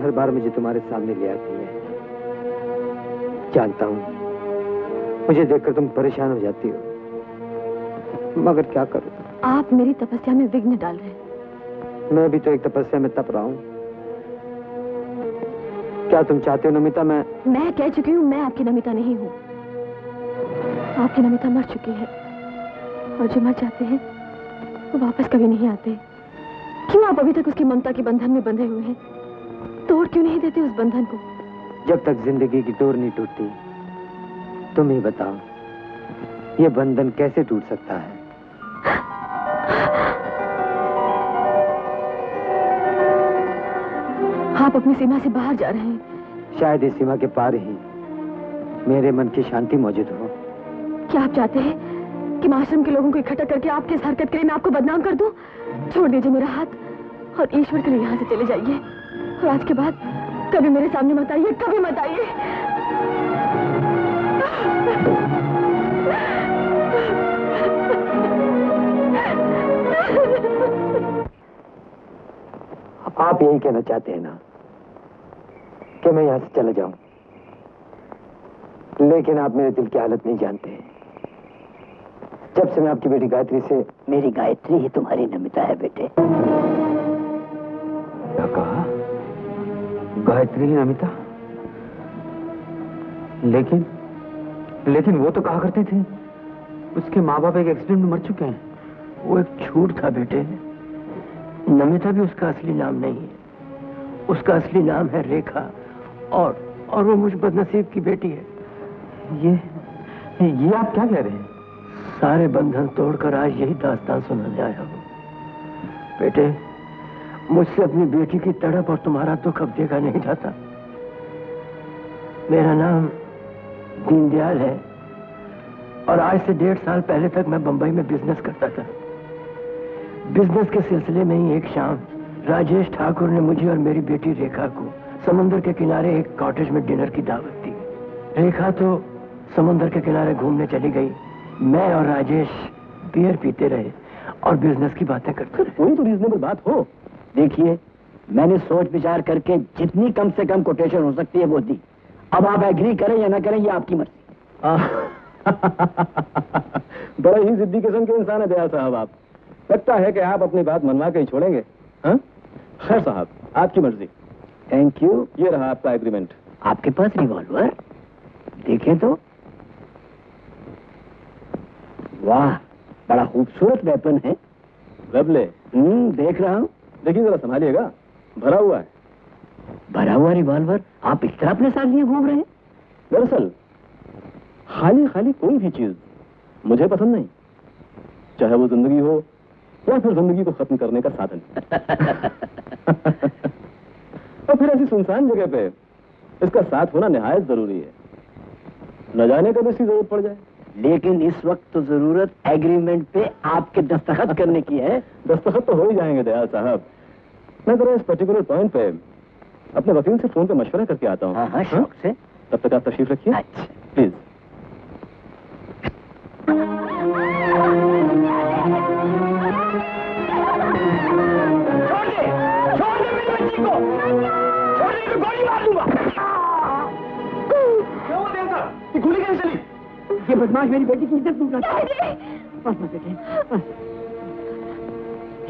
हर बार मुझे तुम्हारे सामने ले आती है। जानता हूँ मुझे देखकर तुम परेशान हो जाती हो, मगर क्या करूं? आप मेरी तपस्या में विघ्न डाल रहे हैं। मैं भी तो एक तपस्या में तप रहा हूँ। क्या तुम चाहते हो नमिता मैं कह चुकी हूँ, मैं आपकी नमिता नहीं हूँ। आपकी नमिता मर चुकी है, और जो मर जाते हैं वो वापस कभी नहीं आते। क्यों आप अभी तक उसकी ममता के बंधन में बंधे हुए हैं? तोड़ क्यों नहीं देते उस बंधन को? जब तक जिंदगी की डोर नहीं टूटती, तुम ही बताओ ये बंधन कैसे टूट सकता है? आप अपनी सीमा से बाहर जा रहे हैं। शायद इस सीमा के पार ही मेरे मन की शांति मौजूद हो। क्या आप चाहते हैं कि मैं आश्रम के लोगों को इकट्ठा करके आपकी इस हरकत के लिए मैं आपको बदनाम कर दूं? छोड़ दीजिए मेरा हाथ और ईश्वर के लिए यहाँ से चले जाइए। और आज के बाद कभी मेरे सामने मत आइए, कभी मत आइए। आप यही कहना चाहते हैं ना कि मैं यहाँ से चला जाऊं, लेकिन आप मेरे दिल की हालत नहीं जानते हैं। जब से मैं आपकी बेटी गायत्री से मेरी गायत्री ही तुम्हारी नमिता है बेटे। क्या कहा? गायत्री ही नमिता? लेकिन वो तो कहा करते थे उसके माँ बाप एक एक्सीडेंट में मर चुके हैं। वो एक झूठ था बेटे। नमिता भी उसका असली नाम नहीं है। उसका असली नाम है रेखा, और वो मुझ बदनसीब की बेटी है। ये आप क्या कह रहे हैं? सारे बंधन तोड़कर आज यही दास्तान सुनाने आया हूं। बेटे, मुझसे अपनी बेटी की तड़प और तुम्हारा दुख अब देखा नहीं जाता। मेरा नाम दीनदयाल है, और आज से 1.5 साल पहले तक मैं बंबई में बिजनेस करता था। बिजनेस के सिलसिले में ही एक शाम राजेश ठाकुर ने मुझे और मेरी बेटी रेखा को समुद्र के किनारे एक कॉटेज में डिनर की दावत दी। रेखा तो समुद्र के किनारे घूमने चली गई। मैं और राजेश बियर पीते रहे और बिजनेस की बातें करते रहे। कोई तो रीजनेबल बात हो। देखिए, मैंने सोच विचार करके जितनी कम से कम कोटेशन हो सकती है वो दी। अब आप एग्री करें या ना करें ये आपकी मर्जी। बड़ा ही जिद्दी किस्म के इंसान है दयाल साहब आप। लगता है कि आप अपनी बात मनवा के ही छोड़ेंगे। हाँ? खैर साहब, आपकी मर्जी। Thank you. ये रहा आपका एग्रीमेंट। आपके पास रिवॉल्वर? देखें तो। वाह, बड़ा खूबसूरत वेपन है। वेबले? देख रहा हूँ। देखिए जरा, संभालिएगा, भरा हुआ है। भरा हुआ रिवॉल्वर आप इस तरह अपने साथ लिए घूम रहे हैं? दरअसल खाली खाली कोई भी चीज मुझे पसंद नहीं, चाहे वो जिंदगी हो या फिर जिंदगी को खत्म करने का साधन। और फिर ऐसी सुनसान जगह पे इसका साथ होना निहायत जरूरी है। न जाने कब इसकी जरूरत पड़ जाए। लेकिन इस वक्त तो जरूरत एग्रीमेंट पे आपके दस्तखत करने की है। दस्तखत तो हो ही जाएंगे दयाल साहब। मैं जरा इस पर्टिकुलर पॉइंट पे अपने वकील से फोन पे मशवरा करके आता हूँ। हाँ, शौक से। तब तक आप तशरीफ रखिए। अच्छा। प्लीज। छोड़ दे मेरी बच्ची को। छोड़ दे, गोली मार दूंगा। क्या हुआ दयाल साहब? ये गोली कैसे चली? ये बदमाश मेरी बेटी की इज्जत लूट रहा है। बस बेटे, बस।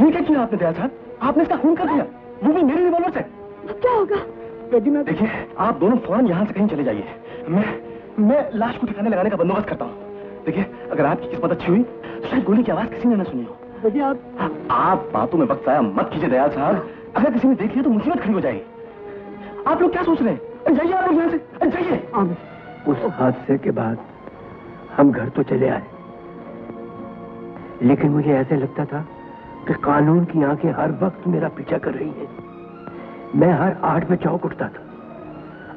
ये क्या किया आपने दयाल साहब? आपने इसका खून कर दिया, वो भी मेरे रिवॉल्वर से। क्या होगा? बेटी मैं देखिए, आप दोनों फौरन यहाँ से कहीं चले जाइए। मैं लाश को ठिकाने लगाने का बंदोबस्त करता हूँ। देखिए, अगर आपकी किस्मत अच्छी हुई तो शायद गोली की आवाज किसी ने न सुनी हो। बेटी आप बातों में वक्त जाया मत कीजिए दयाल साहब। अगर किसी ने देख लिया तो मुसीबत खड़ी हो जाएगी। आप लोग क्या सोच रहे हैं? जाइए आप लोग यहाँ से, जाइए। उस हादसे के बाद हम घर तो चले आए, लेकिन मुझे ऐसे लगता था कि कानून की आंखें हर वक्त मेरा पीछा कर रही हैं। मैं हर 8 पे चौंक उठता था।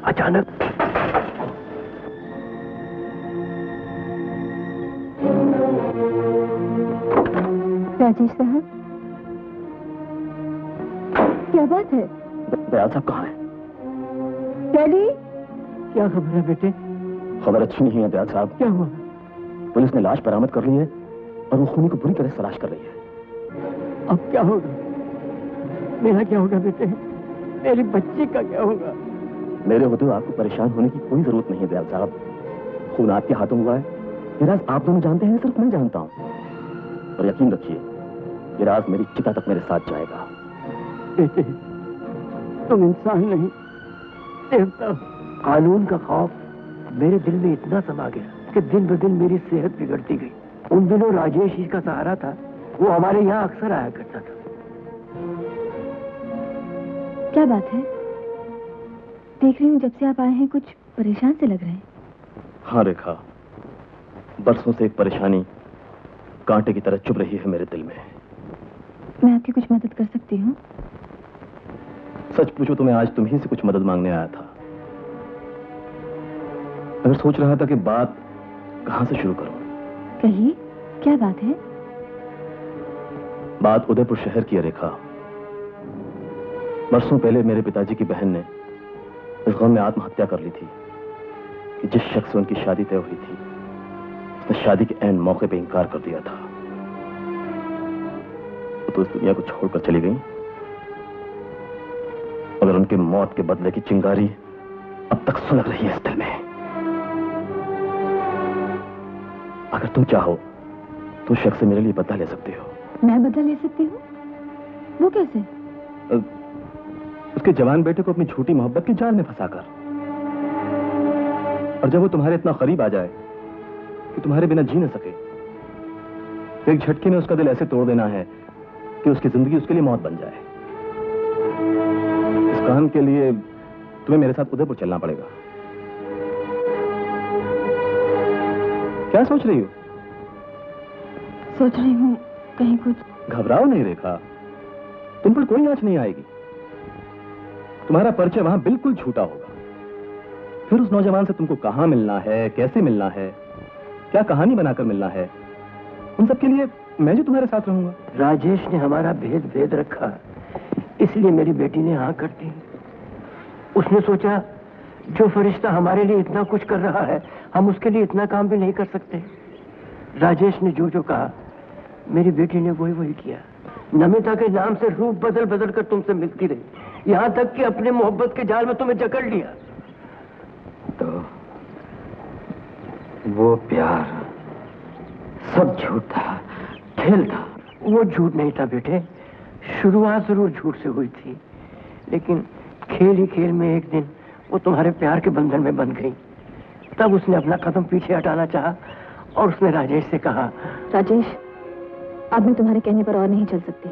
अचानक राजेश साहब, क्या बात है? दयाल साहब कहाँ है? डैडी, क्या खबर है बेटे? खबर अच्छी नहीं है दयाल साहब। क्या हुआ? पुलिस ने लाश बरामद कर ली है और वो खूनी को बुरी तरह तलाश कर रही है। अब क्या होगा? मेरा क्या होगा बेटे? मेरी बच्ची का क्या होगा? मेरे होते हुए आपको परेशान होने की कोई जरूरत नहीं है दयाल साहब। खून आपके हाथों हुआ है, ये राज आप दोनों जानते हैं, सिर्फ मैं जानता हूं। और यकीन रखिए, ये राज मेरी चिता तक मेरे साथ जाएगा। बेटे, तुम इंसान नहीं, देवता हो। कानून का खौफ मेरे दिल में इतना समा गया कि दिन ब दिन मेरी सेहत बिगड़ती गई। उन दिनों राजेश ही का सहारा था, वो हमारे यहाँ अक्सर आया करता था। क्या बात है? देख रही हूँ जब से आप आए हैं कुछ परेशान से लग रहे हैं। हाँ रेखा, बरसों से एक परेशानी कांटे की तरह चुभ रही है मेरे दिल में। मैं आपकी कुछ मदद कर सकती हूँ? सच पूछो तो मैं आज तुम्ही से कुछ मदद मांगने आया था। मैं सोच रहा था कि बात कहां से शुरू करूं। कहिए, क्या बात है? बात उदयपुर शहर की है रेखा। बरसों पहले मेरे पिताजी की बहन ने इस गम में आत्महत्या कर ली थी कि जिस शख्स से उनकी शादी तय हुई थी, उसने शादी के ऐन मौके पे इंकार कर दिया था। वो तो इस दुनिया को छोड़कर चली गई, मगर उनकी मौत के बदले की चिंगारी अब तक सुलग रही है इस दिल में। अगर तुम चाहो तो शख्स से मेरे लिए बदला ले सकते हो। मैं बदला ले सकती हूँ? वो कैसे? उसके जवान बेटे को अपनी झूठी मोहब्बत के जाल में फंसाकर, और जब वो तुम्हारे इतना करीब आ जाए कि तुम्हारे बिना जी न सके, तो एक झटके में उसका दिल ऐसे तोड़ देना है कि उसकी जिंदगी उसके लिए मौत बन जाए। इस काम के लिए तुम्हें मेरे साथ उदयपुर चलना पड़ेगा। क्या सोच रही हो? सोच रही हूँ कहीं कुछ। घबराओ नहीं रेखा, तुम पर कोई आंच नहीं आएगी। तुम्हारा परिचय वहां बिल्कुल झूठा होगा। फिर उस नौजवान से तुमको कहां मिलना है, कैसे मिलना है, क्या कहानी बनाकर मिलना है, उन सब के लिए मैं जो तुम्हारे साथ रहूंगा। राजेश ने हमारा भेद भेद रखा, इसलिए मेरी बेटी ने हाँ कर दी। उसने सोचा जो फरिश्ता हमारे लिए इतना कुछ कर रहा है, हम उसके लिए इतना काम भी नहीं कर सकते। राजेश ने जो जो कहा, मेरी बेटी ने वही वही किया। नमिता के नाम से रूप बदल बदल कर तुमसे मिलती रही, यहाँ तक कि अपने मोहब्बत के जाल में तुम्हें जकड़ लिया। तो वो प्यार सब झूठ था, खेल था। वो झूठ नहीं था बेटे, शुरुआत जरूर झूठ से हुई थी, लेकिन खेल ही खेल में एक दिन वो तुम्हारे प्यार के बंधन में बंध गई। तब उसने अपना कदम पीछे हटाना चाहा और उसने राजेश से कहा, राजेश, अब मैं तुम्हारे कहने पर और नहीं चल सकती।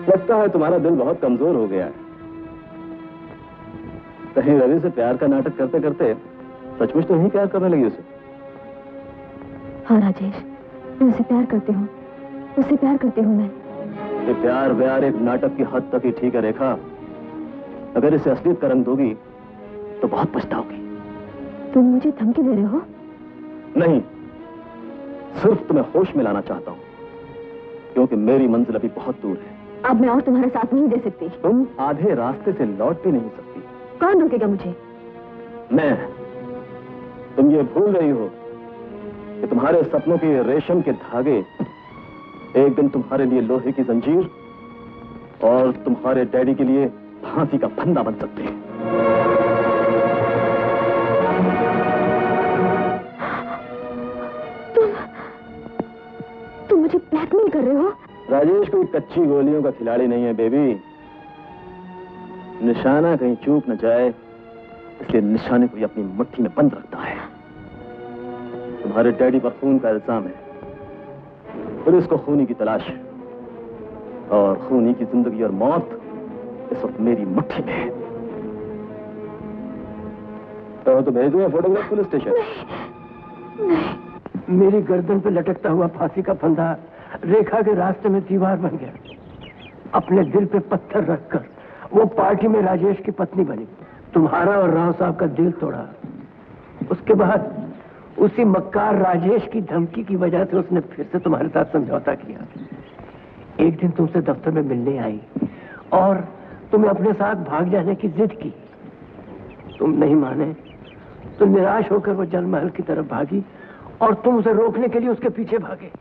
लगता है तुम्हारा दिल बहुत कमजोर हो गया है। कहीं रवि से प्यार का नाटक करते करते सचमुच तो नहीं प्यार करने लगी उसे? हाँ राजेश, मैं उसे प्यार करती हूँ, उससे प्यार करती हूँ मैं। ये प्यार व्यार एक नाटक की हद तक ही ठीक है रेखा। अगर इसे असलियत का रंग दोगी तो बहुत पछताओगी। तुम मुझे धमकी दे रहे हो? नहीं, सिर्फ तुम्हें होश में लाना चाहता हूँ, क्योंकि मेरी मंजिल अभी बहुत दूर है। अब मैं और तुम्हारा साथ नहीं दे सकती। तुम आधे रास्ते से लौट भी नहीं सकती। कौन रोकेगा मुझे? मैं। तुम ये भूल रही हो कि तुम्हारे सपनों के रेशम के धागे एक दिन तुम्हारे लिए लोहे की जंजीर और तुम्हारे डैडी के लिए फांसी का फंदा बन सकते हैं। तुम मुझे ब्लैकमेल कर रहे हो? राजेश कोई कच्ची गोलियों का खिलाड़ी नहीं है बेबी। निशाना कहीं चूक न जाए, इसलिए निशाने को अपनी मुट्ठी में बंद रखता है। तुम्हारे डैडी पर खून का इल्जाम है, पुलिस को खूनी की तलाश है, और खूनी की जिंदगी और मौत इस वक्त मेरी मुट्ठी में है। तो भेज दो फोटोग्राफ पुलिस स्टेशन। मेरी गर्दन पे लटकता हुआ फांसी का फंदा रेखा के रास्ते में दीवार बन गया। अपने दिल पे पत्थर रखकर वो पार्टी में राजेश की पत्नी बनी, तुम्हारा और राव साहब का दिल तोड़ा। उसके बाद उसी मक्कार राजेश की धमकी की वजह से उसने फिर से तुम्हारे साथ समझौता किया। एक दिन तुमसे दफ्तर में मिलने आई और तुम्हें अपने साथ भाग जाने की जिद की। तुम नहीं माने तो निराश होकर वो जलमहल की तरफ भागी और तुम उसे रोकने के लिए उसके पीछे भागे।